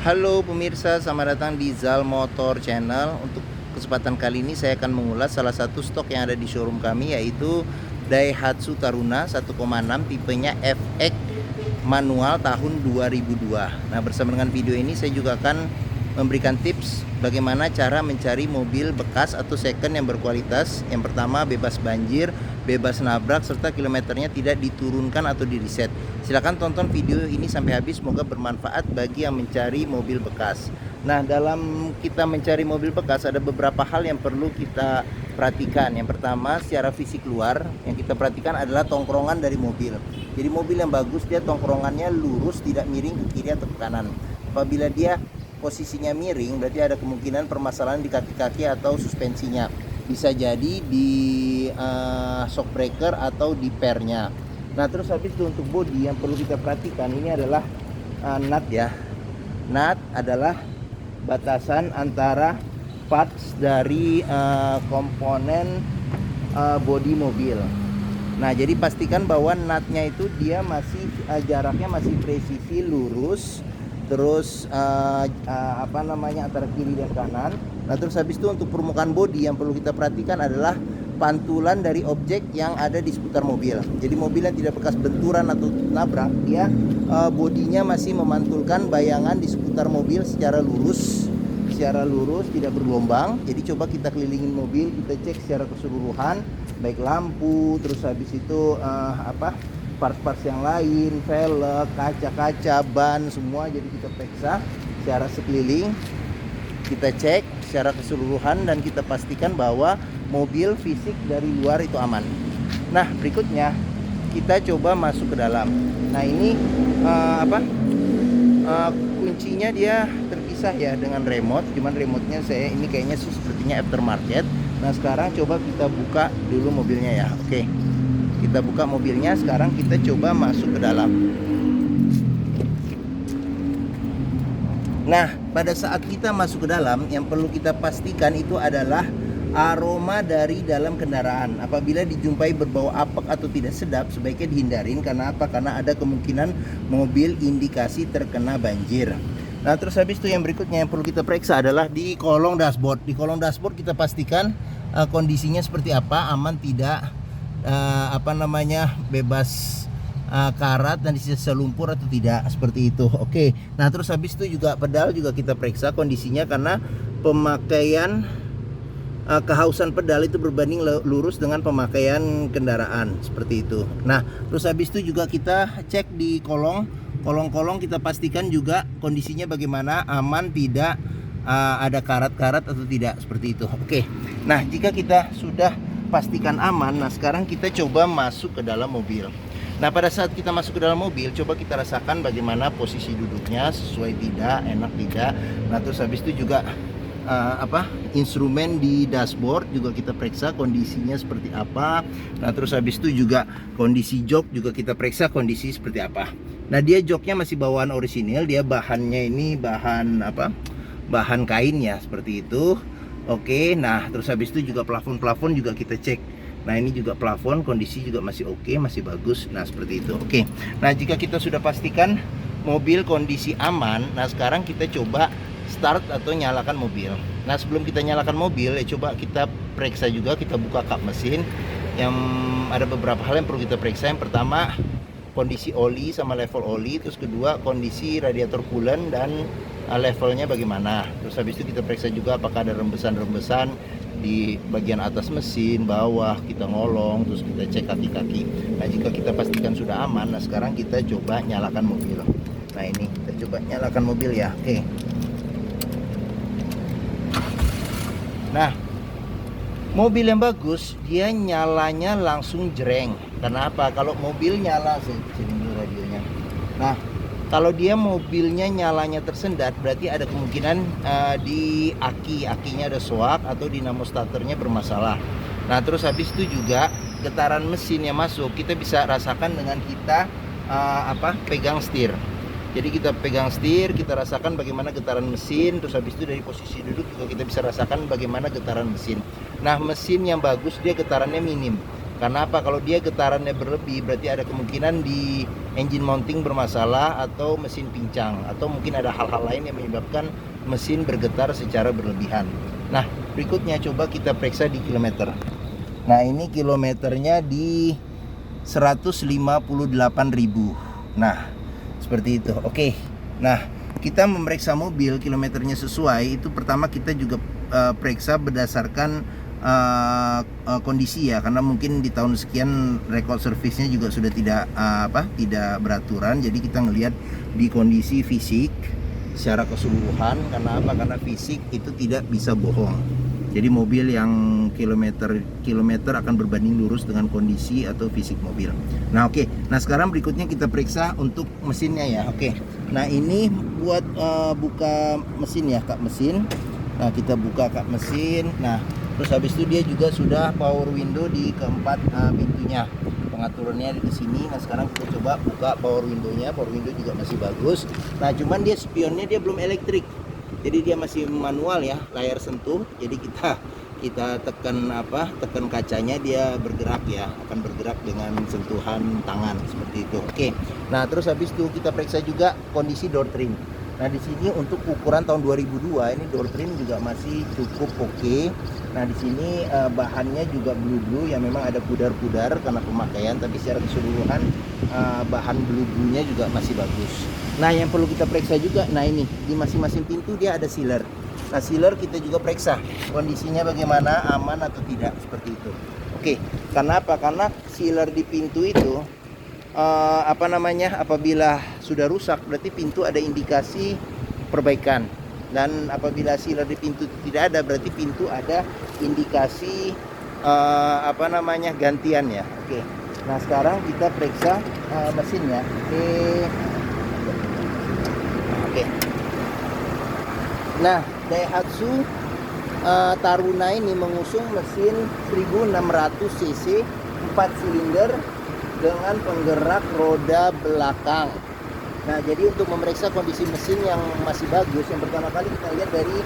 Halo pemirsa, selamat datang di Zal Motor Channel. Untuk kesempatan kali ini saya akan mengulas salah satu stok yang ada di showroom kami, yaitu Daihatsu Taruna 1,6 tipenya FX manual tahun 2002. Nah, bersama dengan video ini saya juga akan memberikan tips bagaimana cara mencari mobil bekas atau second yang berkualitas. Yang pertama, bebas banjir, bebas nabrak, serta kilometernya tidak diturunkan atau di reset. Silahkan tonton video ini sampai habis, semoga bermanfaat bagi yang mencari mobil bekas. Nah, dalam kita mencari mobil bekas ada beberapa hal yang perlu kita perhatikan. Yang pertama, secara fisik luar yang kita perhatikan adalah tongkrongan dari mobil. Jadi mobil yang bagus dia tongkrongannya lurus, tidak miring ke kiri atau ke kanan. Apabila dia posisinya miring, berarti ada kemungkinan permasalahan di kaki-kaki atau suspensinya. Bisa jadi di shock breaker atau di pairnya. Nah, terus habis itu untuk bodi yang perlu kita perhatikan ini adalah nut ya. Nut adalah batasan antara parts dari komponen bodi mobil. Nah, jadi pastikan bahwa nutnya itu dia masih jaraknya masih presisi lurus, terus antara kiri dan kanan. Nah, terus habis itu untuk permukaan bodi yang perlu kita perhatikan adalah pantulan dari objek yang ada di seputar mobil. Jadi mobil yang tidak bekas benturan atau nabrak, dia bodinya masih memantulkan bayangan di seputar mobil secara lurus, tidak bergelombang. Jadi coba kita kelilingin mobil, kita cek secara keseluruhan, baik lampu, terus habis itu parts-parts yang lain, velg, kaca-kaca, ban, semua. Jadi kita periksa secara sekeliling, kita cek secara keseluruhan, dan kita pastikan bahwa mobil fisik dari luar itu aman. Nah, berikutnya kita coba masuk ke dalam. Nah, ini kuncinya dia terpisah ya dengan remote. Cuman remote-nya saya ini kayaknya sih sepertinya aftermarket. Nah, sekarang coba kita buka dulu mobilnya ya. Oke, kita buka mobilnya. Sekarang kita coba masuk ke dalam. Nah, pada saat kita masuk ke dalam, yang perlu kita pastikan itu adalah aroma dari dalam kendaraan. Apabila dijumpai berbau apek atau tidak sedap, sebaiknya dihindarin. Karena apa? Karena ada kemungkinan mobil indikasi terkena banjir. Nah, terus habis itu yang berikutnya yang perlu kita periksa adalah di kolong dashboard. Di kolong dashboard kita pastikan kondisinya seperti apa, aman tidak, bebas karat dan sisa lumpur atau tidak, seperti itu. Oke. Nah, terus habis itu juga pedal juga kita periksa kondisinya, karena pemakaian kehausan pedal itu berbanding lurus dengan pemakaian kendaraan, seperti itu. Nah, terus habis itu juga kita cek di kolong-kolong kita pastikan juga kondisinya bagaimana, aman tidak, ada karat-karat atau tidak, seperti itu. Oke. Nah, jika kita sudah pastikan aman, nah sekarang kita coba masuk ke dalam mobil. Nah, pada saat kita masuk ke dalam mobil, coba kita rasakan bagaimana posisi duduknya, sesuai tidak, enak tidak. Nah, terus habis itu juga instrumen di dashboard juga kita periksa kondisinya seperti apa. Nah, terus habis itu juga kondisi jok juga kita periksa kondisi seperti apa. Nah, dia joknya masih bawaan orisinil, dia bahannya ini bahan kain ya, seperti itu. Oke. Nah, terus habis itu juga plafon juga kita cek. Nah, ini juga plafon kondisi juga masih oke, masih bagus. Nah, seperti itu. Oke. Nah, jika kita sudah pastikan mobil kondisi aman, nah sekarang kita coba start atau nyalakan mobil. Nah, sebelum kita nyalakan mobil ya coba kita periksa juga, kita buka kap mesin. Yang ada beberapa hal yang perlu kita periksa. Yang pertama, kondisi oli sama level oli. Terus kedua, kondisi radiator coolant dan levelnya bagaimana. Terus habis itu kita periksa juga apakah ada rembesan-rembesan di bagian atas mesin, bawah, kita ngolong, terus kita cek kaki-kaki. Nah, jika kita pastikan sudah aman, nah sekarang kita coba nyalakan mobil. Nah, ini kita coba nyalakan mobil ya. Oke. Nah, mobil yang bagus dia nyalanya langsung jreng. Karena apa? Kalau mobil nyala, sini dulu radionya. Nah, kalau dia mobilnya nyalanya tersendat, berarti ada kemungkinan di akinya ada soak atau dinamo starternya bermasalah. Nah, terus habis itu juga getaran mesin yang masuk kita bisa rasakan dengan kita pegang setir. Jadi kita pegang setir, kita rasakan bagaimana getaran mesin. Terus habis itu dari posisi duduk juga kita bisa rasakan bagaimana getaran mesin. Nah, mesin yang bagus dia getarannya minim. Karena apa? Kalau dia getarannya berlebih berarti ada kemungkinan di engine mounting bermasalah atau mesin pincang, atau mungkin ada hal-hal lain yang menyebabkan mesin bergetar secara berlebihan. Nah, berikutnya coba kita periksa di kilometer. Nah, ini kilometernya di 158.000. Nah, seperti itu. Oke. Nah, kita memeriksa mobil kilometernya sesuai itu pertama kita juga periksa berdasarkan kondisi ya, karena mungkin di tahun sekian rekod servisnya juga sudah tidak tidak beraturan. Jadi kita ngelihat di kondisi fisik secara keseluruhan. Karena apa? Karena fisik itu tidak bisa bohong. Jadi mobil yang kilometer akan berbanding lurus dengan kondisi atau fisik mobil. Nah, oke. Nah, sekarang berikutnya kita periksa untuk mesinnya ya. Oke. Nah, ini buat buka mesin ya, kak mesin. Nah, kita buka kak mesin. Nah, terus habis itu dia juga sudah power window di keempat pintunya. Pengaturannya di sini. Nah, sekarang kita coba buka power window-nya. Power window juga masih bagus. Nah, cuman dia spionnya dia belum elektrik. Jadi dia masih manual ya, layar sentuh. Jadi kita tekan tekan kacanya, dia bergerak ya, akan bergerak dengan sentuhan tangan seperti itu. Oke. Nah, terus habis itu kita periksa juga kondisi door trim. Nah, di sini untuk ukuran tahun 2002 ini door trim juga masih cukup oke. Nah, di sini bahannya juga blue yang memang ada pudar-pudar karena pemakaian, tapi secara keseluruhan bahan blue-nya juga masih bagus. Nah, yang perlu kita periksa juga, nah ini di masing-masing pintu dia ada sealer. Nah, sealer kita juga periksa kondisinya bagaimana, aman atau tidak, seperti itu. Oke, karena apa? Karena sealer di pintu itu apabila sudah rusak berarti pintu ada indikasi perbaikan, dan apabila sealer di pintu tidak ada berarti pintu ada indikasi gantian ya. Oke. Nah, sekarang kita periksa mesinnya. Oke. Nah, Daihatsu Taruna ini mengusung mesin 1600 cc 4 silinder dengan penggerak roda belakang. Nah, jadi untuk memeriksa kondisi mesin yang masih bagus, yang pertama kali kita lihat dari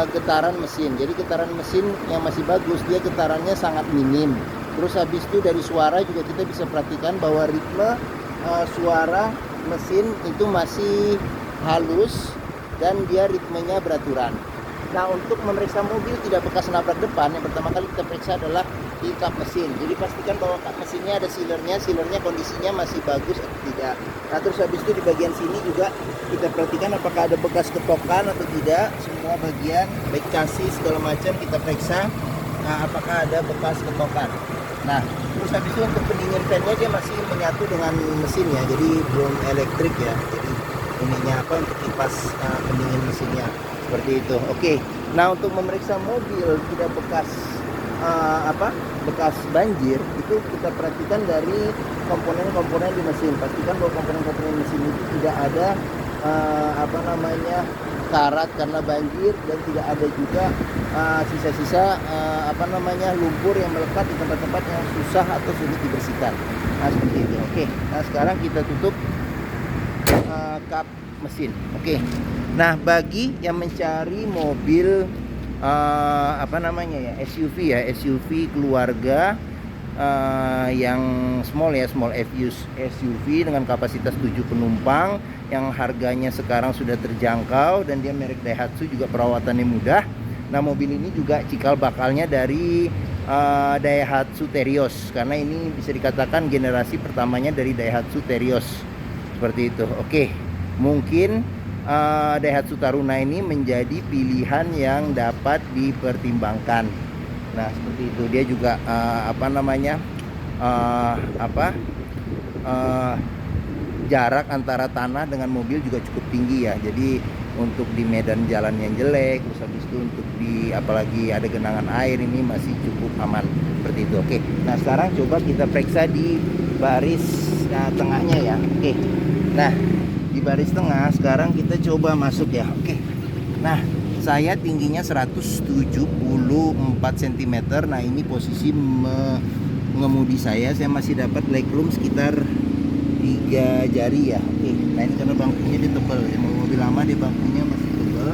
getaran mesin. Jadi getaran mesin yang masih bagus, dia getarannya sangat minim. Terus habis itu dari suara juga kita bisa perhatikan bahwa ritme suara mesin itu masih halus dan dia ritmenya beraturan. Nah, untuk memeriksa mobil tidak bekas nabrak depan, yang pertama kali kita periksa adalah di kap mesin. Jadi pastikan bahwa kap mesinnya ada sealernya kondisinya masih bagus atau tidak. Nah, terus habis itu di bagian sini juga kita perhatikan apakah ada bekas ketokan atau tidak. Semua bagian baik chassis segala macam kita periksa apakah ada bekas ketokan. Nah, terus habis itu untuk pendingin fan-nya dia masih menyatu dengan mesin ya, jadi belum elektrik ya. Jadi ininya untuk kipas pendingin mesinnya seperti itu. Oke. Nah, untuk memeriksa mobil tidak bekas bekas banjir itu kita perhatikan dari komponen-komponen di mesin. Pastikan bahwa komponen-komponen mesin itu tidak ada karat karena banjir, dan tidak ada juga sisa-sisa lumpur yang melekat di tempat-tempat yang susah atau sulit dibersihkan. Nah, seperti itu. Oke. Nah, sekarang kita tutup kap mesin. Oke. Nah, bagi yang mencari mobil SUV keluarga yang small SUV dengan kapasitas 7 penumpang yang harganya sekarang sudah terjangkau, dan dia merek Daihatsu, juga perawatannya mudah. Nah, mobil ini juga cikal bakalnya dari Daihatsu Terios, karena ini bisa dikatakan generasi pertamanya dari Daihatsu Terios seperti itu. Oke, mungkin Daihatsu Taruna ini menjadi pilihan yang dapat dipertimbangkan. Nah, seperti itu. Dia juga jarak antara tanah dengan mobil juga cukup tinggi ya. Jadi untuk di medan jalan yang jelek, terus habis itu untuk apalagi ada genangan air, ini masih cukup aman seperti itu. Oke. Nah, sekarang coba kita periksa di baris tengahnya ya. Oke. Nah, di baris tengah sekarang kita coba masuk ya. Oke. Nah, saya tingginya 174 cm. Nah, ini posisi mengemudi saya masih dapat legroom sekitar 3 jari ya. Oke. Nah, ini karena bangkunya dia tebal ya. Mobil lama dia bangkunya masih tebal.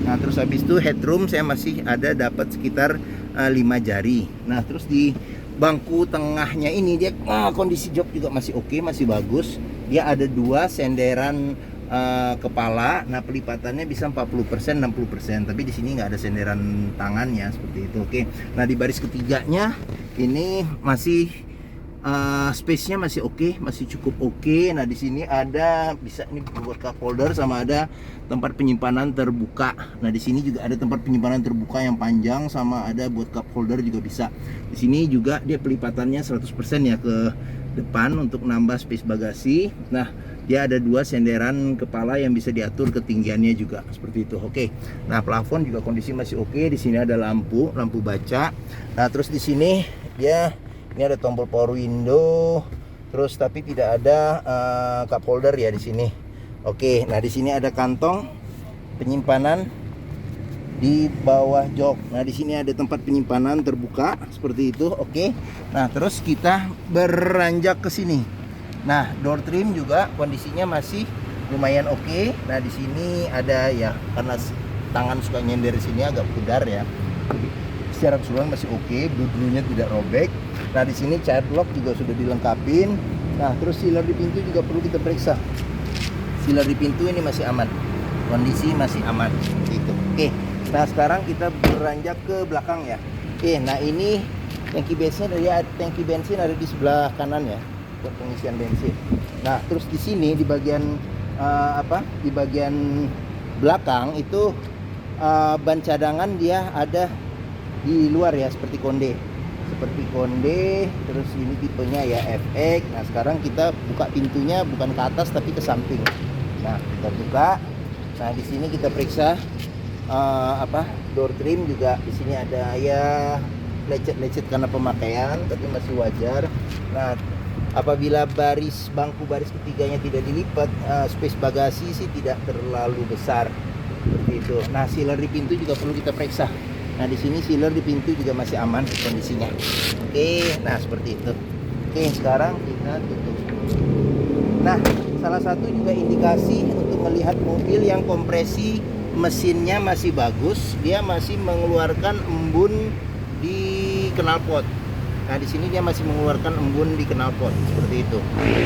Nah, terus habis itu headroom saya masih ada dapat sekitar 5 jari. Nah, terus di bangku tengahnya ini dia kondisi jok juga masih oke, masih bagus. Dia ada 2 senderan kepala. Nah, pelipatannya bisa 40%, 60%. Tapi di sini nggak ada senderan tangannya seperti itu. Oke. Nah, di baris ketiganya ini masih space-nya masih oke, masih cukup oke. Nah, di sini ada bisa ini buat cup holder sama ada tempat penyimpanan terbuka. Nah, di sini juga ada tempat penyimpanan terbuka yang panjang sama ada buat cup holder juga bisa. Di sini juga dia pelipatannya 100% ya ke depan untuk nambah space bagasi. Nah, dia ada 2 senderan kepala yang bisa diatur ketinggiannya juga seperti itu. Oke. Nah, plafon juga kondisi masih oke. Di sini ada lampu baca. Nah, terus di sini dia ini ada tombol power window, terus tapi tidak ada cup holder ya di sini. Oke, nah di sini ada kantong penyimpanan di bawah jok. Nah, di sini ada tempat penyimpanan terbuka seperti itu. Oke. Nah, terus kita beranjak ke sini. Nah, door trim juga kondisinya masih lumayan oke. Nah, di sini ada ya karena tangan suka nyender di sini agak pudar ya. Secara keseluruhan masih oke, blue-nya tidak robek. Nah, di sini child lock juga sudah dilengkapin. Nah, terus sealer di pintu juga perlu kita periksa. Sealer di pintu ini masih aman, kondisi masih aman gitu. Oke. Nah, sekarang kita beranjak ke belakang ya. Oke. Nah, ini tangki bensin ada di sebelah kanan ya buat pengisian bensin. Nah, terus di sini di bagian di bagian belakang itu ban cadangan dia ada di luar ya seperti konde, terus ini tipenya ya FX. Nah, sekarang kita buka pintunya bukan ke atas tapi ke samping. Nah, kita buka. Nah, di sini kita periksa door trim juga. Di sini ada ya lecet-lecet karena pemakaian tapi masih wajar. Nah, apabila bangku baris ketiganya tidak dilipat, space bagasi sih tidak terlalu besar seperti itu. Nah, sealer di pintu juga perlu kita periksa. Nah, di sini sealer di pintu juga masih aman kondisinya. Oke, nah seperti itu. Oke, sekarang kita tutup. Nah, salah satu juga indikasi untuk melihat mobil yang kompresi mesinnya masih bagus, dia masih mengeluarkan embun di knalpot. Nah, di sini dia masih mengeluarkan embun di knalpot seperti itu.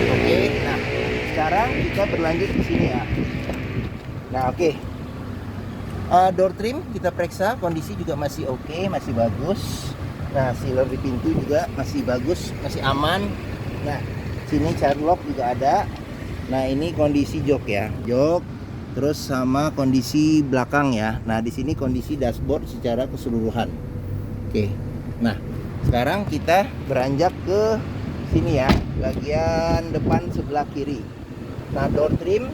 Oke, nah sekarang kita berlanjut ke sini ya. Nah, oke. Door trim kita periksa, kondisi juga masih oke, masih bagus. Nah, sealer di pintu juga masih bagus, masih aman. Nah, sini child lock juga ada. Nah, ini kondisi jok ya, jok. Terus sama kondisi belakang ya. Nah, di sini kondisi dashboard secara keseluruhan. Oke. Nah, sekarang kita beranjak ke sini ya, bagian depan sebelah kiri. Nah, door trim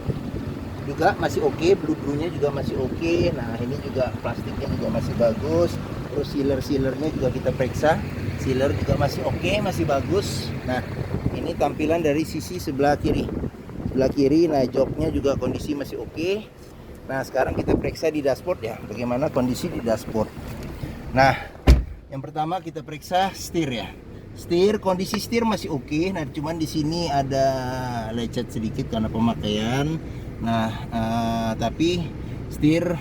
juga masih oke, blue-nya juga masih oke. Nah, ini juga plastiknya juga masih bagus. Terus sealernya juga kita periksa, sealer juga masih oke, masih bagus. Nah, ini tampilan dari sisi sebelah kiri. Nah, joknya juga kondisi masih oke. Nah, sekarang kita periksa di dashboard ya, bagaimana kondisi di dashboard. Nah, yang pertama kita periksa setir ya. Kondisi setir masih oke. Nah, cuman di sini ada lecet sedikit karena pemakaian. Nah, tapi setir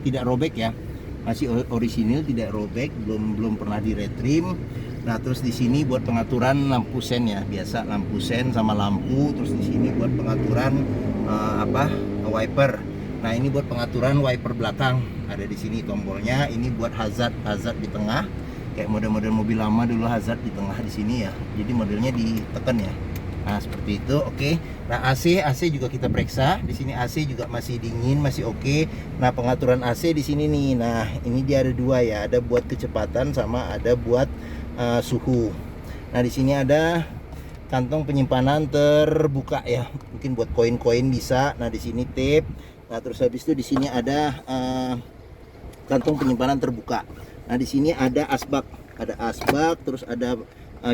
tidak robek ya, masih orisinil, tidak robek, belum pernah di retrim. Nah, terus di sini buat pengaturan lampu sen ya, biasa lampu sen sama lampu. Terus di sini buat pengaturan wiper. Nah, ini buat pengaturan wiper belakang, ada di sini tombolnya. Ini buat hazard di tengah, kayak model-model mobil lama dulu hazard di tengah di sini ya. Jadi modelnya ditekan ya. Nah, seperti itu. Oke. Nah, AC juga kita periksa. Di sini AC juga masih dingin, masih oke. Nah, pengaturan AC di sini nih. Nah, ini dia ada 2 ya. Ada buat kecepatan sama ada buat suhu. Nah, di sini ada kantong penyimpanan terbuka ya. Mungkin buat koin-koin bisa. Nah, di sini tape. Nah, terus habis itu di sini ada kantong penyimpanan terbuka. Nah, di sini ada asbak, terus ada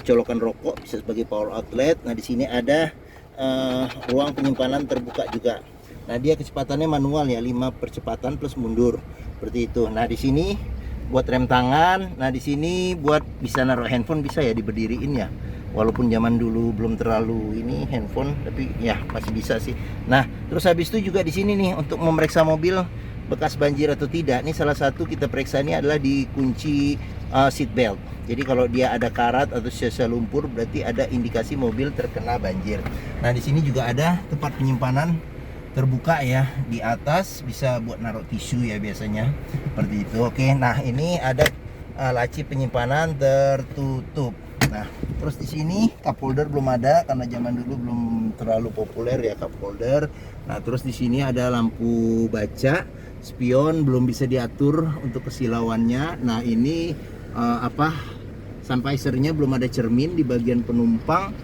colokan rokok bisa sebagai power outlet. Nah, di sini ada ruang penyimpanan terbuka juga. Nah, dia kecepatannya manual ya, 5 percepatan plus mundur seperti itu. Nah, di sini buat rem tangan. Nah, di sini buat bisa naruh handphone, bisa ya diberdiriin ya. Walaupun zaman dulu belum terlalu ini handphone, tapi ya masih bisa sih. Nah, terus habis itu juga di sini nih untuk memeriksa mobil bekas banjir atau tidak. Ini salah satu kita periksa ini adalah di kunci seat belt. Jadi kalau dia ada karat atau sisa lumpur berarti ada indikasi mobil terkena banjir. Nah, di sini juga ada tempat penyimpanan terbuka ya, di atas bisa buat naruh tisu ya biasanya seperti itu. Oke, nah ini ada laci penyimpanan tertutup. Nah, terus di sini cup holder belum ada karena zaman dulu belum terlalu populer ya cup holder. Nah, terus di sini ada lampu baca, spion belum bisa diatur untuk kesilauannya. Nah, ini sun visornya belum ada cermin di bagian penumpang.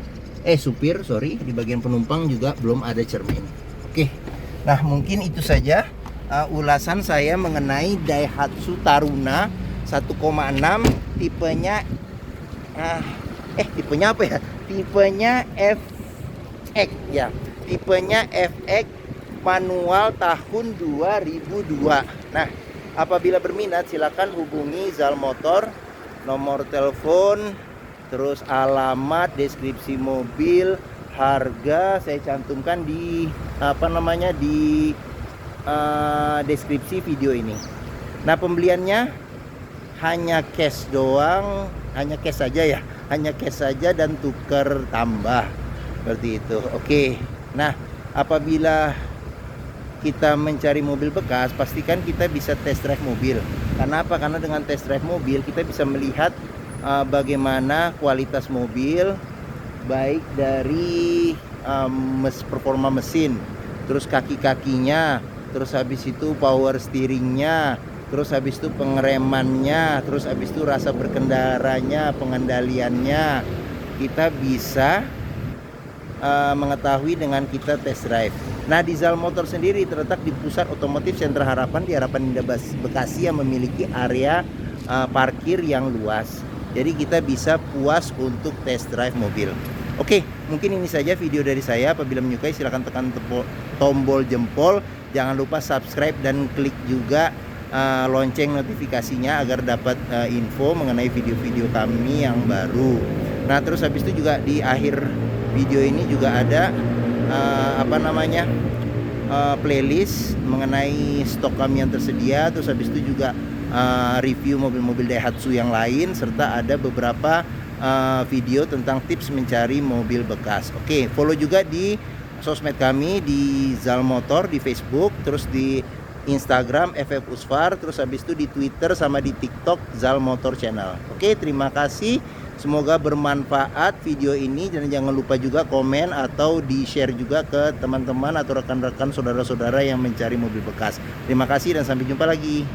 Supir, sorry, di bagian penumpang juga belum ada cermin. Oke, nah mungkin itu saja ulasan saya mengenai Daihatsu Taruna 1,6 tipenya tipenya apa ya? Tipenya FX ya. Tipenya FX manual tahun 2002. Nah, apabila berminat silakan hubungi Zal Motor, nomor telepon, terus alamat, deskripsi mobil, harga saya cantumkan di di deskripsi video ini. Nah, pembeliannya hanya cash doang, hanya cash saja ya, hanya cash saja dan tukar tambah seperti itu. Oke, nah apabila kita mencari mobil bekas, pastikan kita bisa test drive mobil. Karena apa? Karena dengan test drive mobil kita bisa melihat bagaimana kualitas mobil, baik dari performa mesin, terus kaki-kakinya, terus habis itu power steeringnya, terus habis itu pengeremannya, terus habis itu rasa berkendaranya, pengendaliannya, kita bisa mengetahui dengan kita test drive. Nah, di Zal Motor sendiri terletak di pusat otomotif Sentra Harapan di Harapan Indah Bekasi yang memiliki area parkir yang luas. Jadi kita bisa puas untuk test drive mobil. Oke, mungkin ini saja video dari saya. Apabila menyukai silahkan tekan tombol jempol. Jangan lupa subscribe dan klik juga lonceng notifikasinya agar dapat info mengenai video-video kami yang baru. Nah, terus habis itu juga di akhir video ini juga ada playlist mengenai stok kami yang tersedia. Terus habis itu juga review mobil-mobil Daihatsu yang lain, serta ada beberapa video tentang tips mencari mobil bekas. Oke, follow juga di sosmed kami di Zal Motor di Facebook, terus di Instagram FF Usfar, terus habis itu di Twitter sama di TikTok Zal Motor Channel. Oke, terima kasih. Semoga bermanfaat video ini, dan jangan lupa juga komen atau di-share juga ke teman-teman atau rekan-rekan saudara-saudara yang mencari mobil bekas. Terima kasih dan sampai jumpa lagi.